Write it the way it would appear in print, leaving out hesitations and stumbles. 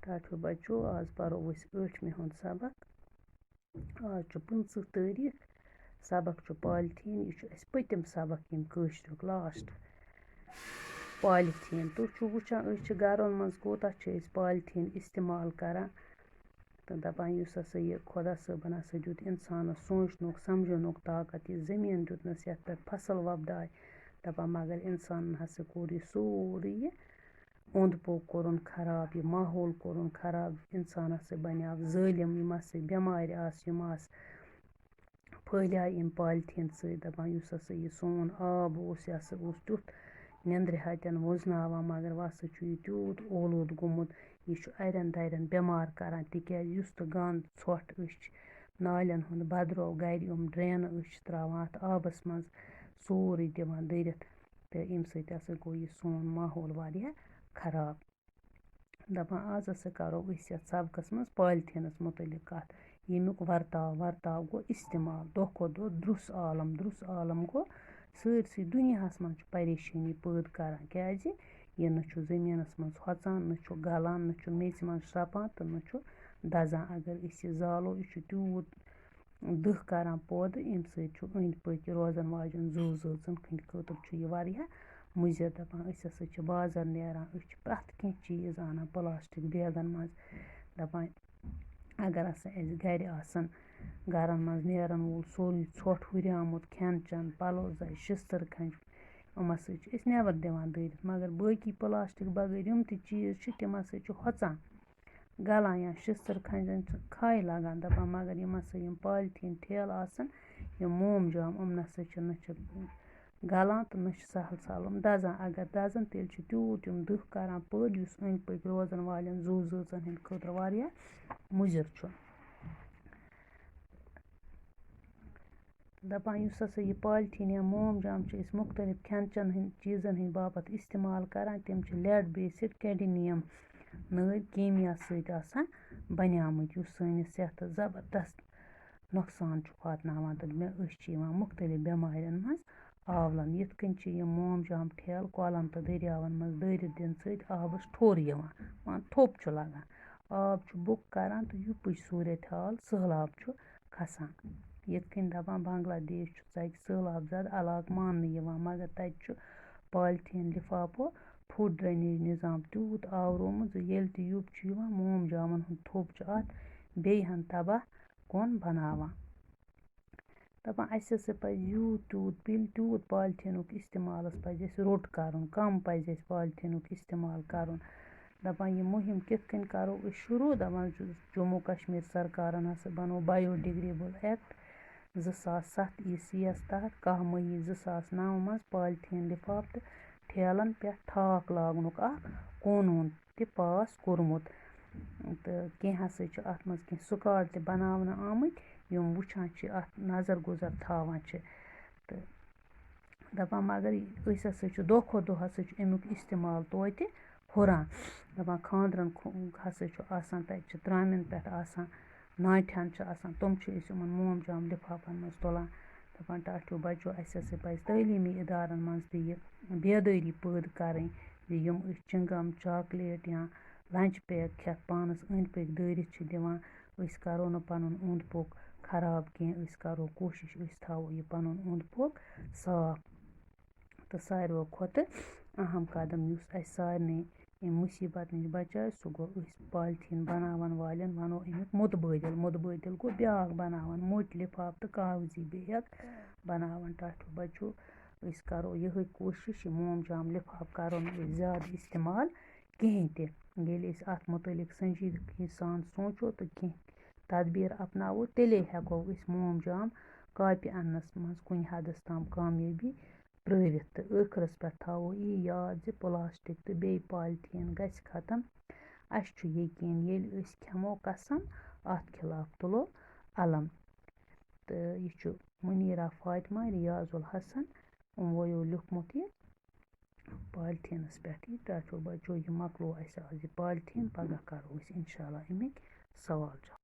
ٹاٹھیو بچو آز پرو أسۍ 8مہِ ہُنٛد سبق آز چھُ 25 تٲریٖخ سبق چھُ پالتھیٖن یہِ چھُ اَسہِ پٔتِم سبق ییٚمہِ کٲشریُک لاسٹ پالتھیٖن تُہۍ چھُو وٕچھان أسۍ چھِ گَرَن منٛز کوٗتاہ چھِ أسۍ پالتھیٖن استعمال کَران تہٕ دَپان یُس ہسا یہِ خۄدا صٲبَن ہسا دیُت اِنسانَس سونٛچنُک سَمجھنُک طاقت یہِ زٔمیٖن دیُتنَس یَتھ پٮ۪ٹھ فصل وۄپداے دَپان مگر اِنسانَن ہسا کوٚر یہِ سورُے یہِ اوٚنٛد پوٚک کوٚرُن خراب یہِ ماحول کوٚرُن خراب اِنسان ہسا بنیٛاو ظٲلِم یِم ہسا بٮ۪مارِ آسہٕ یِم آسہٕ پھٲلیٛاے اَمہِ پالتھیٖن سۭتۍ دَپان یُس ہسا یہِ سون آب اوس یہِ ہسا اوس تیُتھ نیٚنٛدرِ ہَتٮ۪ن وُزناوان مگر وۄنۍ ہسا چھُ یہِ تیوٗت اولوٗد گوٚمُت یہِ چھُ اَڑٮ۪ن دَرٮ۪ن بٮ۪مار کران تِکیٛازِ یُس تہٕ گنٛد ژھۄٹھ أسۍ چھِ نالٮ۪ن ہُنٛد بَدرو گَرِ یِم ڈرٛینہٕ أسۍ چھِ ترٛاوان اَتھ آبَس منٛز سورُے دِوان دٔرِتھ تہٕ اَمہِ سۭتۍ ہسا گوٚو یہِ سون ماحول واریاہ خراب دَپان آز ہسا کَرو أسۍ یَتھ سبقَس منٛز پالتھیٖنَس متعلق کَتھ ییٚمیُک وَرتاو گوٚو اِستعمال دۄہ کھۄتہٕ دۄہ دُرٛس عالم گوٚو سٲرسٕے دُنیاہَس منٛز چھُ پریشٲنی پٲدٕ کران کیٛازِ یہِ نہ چھُ زٔمیٖنَس منٛز ہۄژان نہ چھُ گَلان نہ چھُ میٚژِ منٛز شرٛپان تہٕ نہ چھُ دَزان اگر أسۍ یہِ زالو یہِ چھُ تیوٗت دٕہ کران پٲدٕ اَمہِ سۭتۍ چھُ أنٛدۍ پٔکۍ روزن واجٮ۪ن زُو زٲژَن ہٕنٛدِ خٲطرٕ چھُ یہِ واریاہ مُضِر دَپان أسۍ ہسا چھِ بازر نیران أسۍ چھِ پرٛٮ۪تھ کیٚنٛہہ چیٖز اَنان پٕلاسٹِک بیگَن منٛز دَپان اگر ہسا اَسہِ گَرِ آسَن گَرَن منٛز نیرَن وول سورُے ژھۄٹھ ہُریومُت کھٮ۪ن چٮ۪ن پَلو زَرِ شِستٕر کھنٛجہِ یِم ہسا چھِ أسۍ نٮ۪بر دِوان دٲرِتھ مگر باقٕے پٕلاسٹِک بغٲر یِم تہِ چیٖز چھِ تِم ہسا چھِ ہۄژان گَلان یا شِستٕر کھنٛجٮ۪ن چھِ کھَے لگان دَپان مگر یِم ہسا یِم پالتھیٖن ٹھیلہٕ آسَن یِم مومجام یِم نسا چھِ نہ چھِ گَلان تہٕ نہ چھِ سہل سہل یِم دَزان اگر دَزان تیٚلہِ چھِ تیوٗت یِم دٕہ کران پٲدٕ یُس أنٛدۍ پٔکۍ روزن والٮ۪ن زُو زٲژَن ہٕنٛدِ خٲطرٕ واریاہ مُضِر چھُ دَپان یُس ہسا یہِ پالتھیٖن یا مومجام چھِ أسۍ مُختٔلِف کھٮ۪ن چٮ۪ن ہٕنٛدۍ چیٖزَن ہٕنٛدۍ باپتھ استعمال کران تِم چھِ لٮ۪ڈ بیسِڈ کٮ۪ڈِمِیَم نٲدۍ کیمیا سۭتۍ آسان بنیٛامٕتۍ یُس سٲنِس صحتَس زبردست نۄقصان چھُ واتناوان تہٕ أسۍ چھِ یِوان مُختٔلِف بٮ۪مارٮ۪ن منٛز آولَن یِتھ کٔنۍ چھِ یِم مومجام ٹھیلہٕ کۄلَن تہٕ دٔریاوَن منٛز دٲرِتھ دِنہٕ سۭتۍ آبَس ٹھوٚر یِوان مان تھوٚپ چھُ لگان آب چھُ بُک کران تہٕ یُپٕچ صوٗرت حال سہلاب چھُ کھسان یِتھ کٔنۍ دَپان بنٛگلادیش چھُ ژَکہِ سہلاب زدٕ علاقہٕ ماننہٕ یِوان مگر تَتہِ چھُ پالتھیٖن لِفاپو فُڈ ڈرٛینیج نِظام تیوٗت آورومُت زِ ییٚلہِ تہِ یُپ چھُ یِوان مومجامَن ہُنٛد تھوٚپ چھُ اَتھ بیٚیہِ ہَن تباہ کُن بناوان دَپان اَسہِ ہسا پَزِ یوٗت تیوٗت پِلہِ تیوٗت پالتھیٖنُک استعمالَس پَزِ اَسہِ روٚٹ کَرُن کَم پَزِ اَسہِ پالتھیٖنُک استعمال کَرُن دَپان یہِ مُہِم کِتھ کٔنۍ کَرو أسۍ شروٗع دَپان جموں کشمیٖر سرکارَن ہسا بنوو بَیوڈِگریڈیبٕل اٮ۪کٹ 2007 ای یَس تحت 10 مئی 2009 منٛز پالتھیٖن لِفاف تہٕ ٹھیلَن پٮ۪ٹھ ٹھاک لاگنُک اکھ قونوٗن تہِ پاس کوٚرمُت تہٕ کیٚنٛہہ ہسا چھِ اَتھ منٛز کیٚنٛہہ سُکاڈ تہِ بناونہٕ آمٕتۍ یِم وٕچھان چھِ اَتھ نظر گُزر تھاوان چھِ تہٕ دَپان مگر أسۍ ہسا چھِ دۄہ کھۄتہٕ دۄہ ہسا چھُ اَمیُک استعمال توتہِ ہُران دَپان خانٛدرَن ہسا چھُ آسان تَتہِ چھِ ترٛامٮ۪ن پٮ۪ٹھ آسان ناٹِہَن چھِ آسان تِم چھِ أسۍ یِمَن مومجام لِفافَن منٛز تُلان دَپان ٹاٹھیو بچو اَسہِ ہسا پَزِ تعلیٖمی اِدارَن منٛز تہِ یہِ بیدٲری پٲدٕ کَرٕنۍ زِ یِم أسۍ چِنٛگم چاکلیٹ یا لنٛچ پیک کھٮ۪تھ پانَس أنٛدۍ پٔکۍ دٲرِتھ چھِ دِوان أسۍ کَرو نہٕ پَنُن اوٚنٛد پوٚک خراب کیٚنٛہہ أسۍ کَرو کوٗشِش أسۍ تھاوو یہِ پَنُن اوٚنٛد پوٚک صاف تہٕ ساروٕیو کھۄتہٕ اہم قدم یُس اَسہِ سارنٕے اَمہِ مُصیٖبت نِش بچاے سُہ گوٚو أسۍ پالتھیٖن بناوَن والٮ۪ن وَنو اَمیُک مُتبٲدِل گوٚو بیٛاکھ بناوان موٚٹۍ لِفاف تہٕ کاغذی بیگ بناوان ٹاٹھیو بچو أسۍ کَرو یِہوٚے کوٗشِش یہِ مومجام لِفاف کَرو نہٕ أسۍ زیادٕ استعمال کِہیٖنۍ تہِ ییٚلہِ أسۍ اَتھ متعلق سنجیٖدگی سان سونٛچو تہٕ کیٚنٛہہ تدبیٖر اپناوو تیٚلے ہٮ۪کو أسۍ مومجام کاپہِ اَننَس منٛز کُنہِ حدس تام کامیٲبی پرٛٲوِتھ تہٕ ٲخرَس پٮ۪ٹھ تھاوو یی یاد زِ پٕلاسٹِک تہٕ بیٚیہِ پالتھیٖن گژھِ ختم اَسہِ چھُ یقیٖن ییٚلہِ أسۍ کھٮ۪مو قسم اَتھ خلاف تُلو علم تہٕ یہِ چھُ مُنیٖرا فاطمہ رِیاض الحسن یِموَیو لیوٗکھمُت یہِ پالتھیٖنَس پٮ۪ٹھ یہِ ٹاٹھیو بچو یہِ مۄکلو اَسہِ آز یہِ پالتھیٖن پگاہ کَرو أسۍ اِنشاء اللہ اَمِکۍ سوال جواب